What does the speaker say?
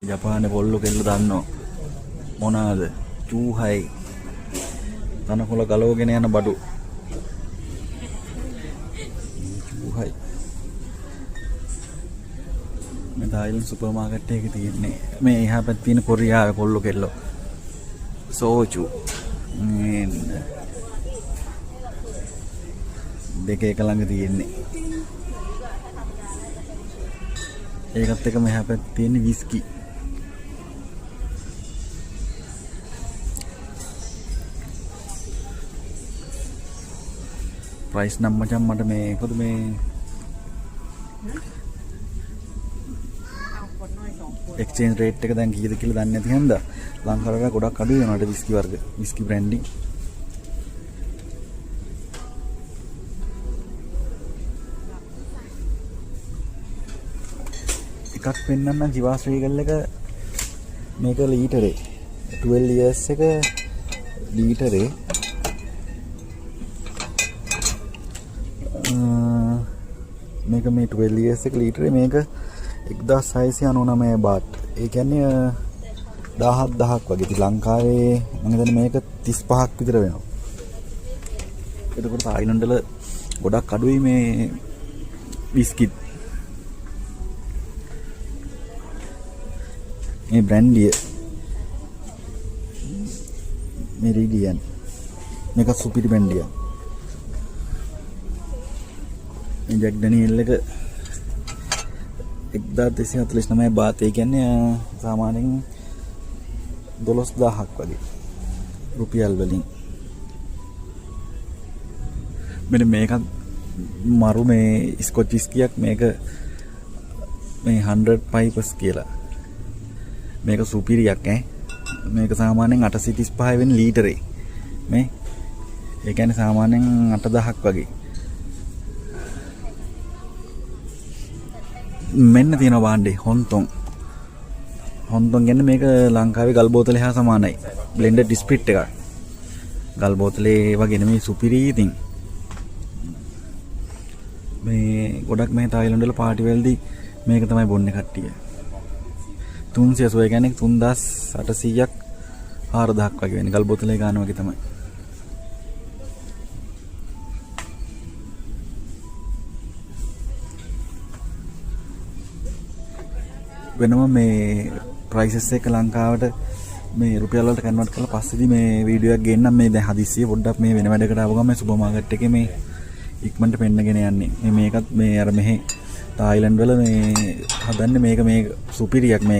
ජපානේ පොල්ලු කෙල්ල දන්නෝ මොනවාද? චූහයි තනකොළ ගලවගෙන යන බඩු. චූහයි මේ තායිලන්ත සුපර් මාකට් එකේ තියෙන්නේ. මේ එහා පැත්තේ තියෙන කොරියාවේ පොල්ලු කෙල්ලෝ. සෝචු දෙක එක ළඟ තියෙන්නේ. ඒකත් එක මෙහා පැත්තේ තියෙන විස්කි. ප්‍රයිස් නම් මචං මට මේ කොහොද මේ එක්ස්චේන්ජ් රේට් එක දැන් කීයද කියලා දන්නේ නැති හන්ද ලංකාවට ගොඩක් අඩු වෙනවාට විස්කි වර්ග විස්කි බ්‍රෑන්ඩින් එකක් වෙන්නන්න ජීවාස් රීගල් එක මේක ලීටරේ 12 years එක ලීටරේ මේක මේ 12 years එක ලීටරේ මේක 1699 බාට්. ඒ කියන්නේ 17000ක් වගේ. ඉතින් ලංකාවේ මම හිතන්නේ මේක 35ක් විතර වෙනවා. එතකොට තායිලන්ත වල ගොඩක් අඩුයි මේ බිස්කිට්. මේ බ්‍රෑන්ඩිය මෙරිඩියන් මේක සුපිරි බ්‍රෑන්ඩිය. ජැක් ඩැනියෙල් එක 1249 බාත්. ඒ කියන්නේ සාමාන්‍යයෙන් 12000ක් වගේ රුපියල් වලින්. මෙන්න මේක මරු මේ ස්කොච් විස්කියක්. මේක මේ 100 පයිපස් කියලා. මේක සුපිරියක් ඈ. මේක සාමාන්‍යයෙන් 835 වෙනි ලීටරේ. මේ ඒ කියන්නේ සාමාන්‍යයෙන් 8000ක් වගේ. මෙන්න තියෙන භාණ්ඩේ හොන්තොන් කියන්නේ මේක ලංකාවේ ගල් බෝතලේ හා සමානයි. බ්ලෙන්ඩඩ් ස්පිරිට් එකක්. ගල් බෝතලේ වගේ නෙමෙයි සුපිරි ඉතින්. මේ ගොඩක් මේ තායිලන්ත වල පාටි වලදී මේක තමයි බොන්නේ කට්ටිය. 300 කියන්නේ 3800ක් 4000ක් වගේ වෙන ගල් බෝතලේ ගන්න වගේ තමයි. වෙනම මේ ප්‍රයිසස් එක ලංකාවට මේ රුපියල් වලට කන්වර්ට් කරලා පස්සේදී මේ වීඩියෝ එකක් ගේන්නම්. මේ දැන් හදිස්සිය පොඩ්ඩක් මේ වෙන වැඩකට ආව ගමන් මේ සුපර් මාකට් එකේ මේ ඉක්මනට පෙන්නගෙන යන්නේ. මේකත් මේ අර මෙහි තායිලන්ත වල මේ හදන්නේ මේක මේ සුපිරියක් මේ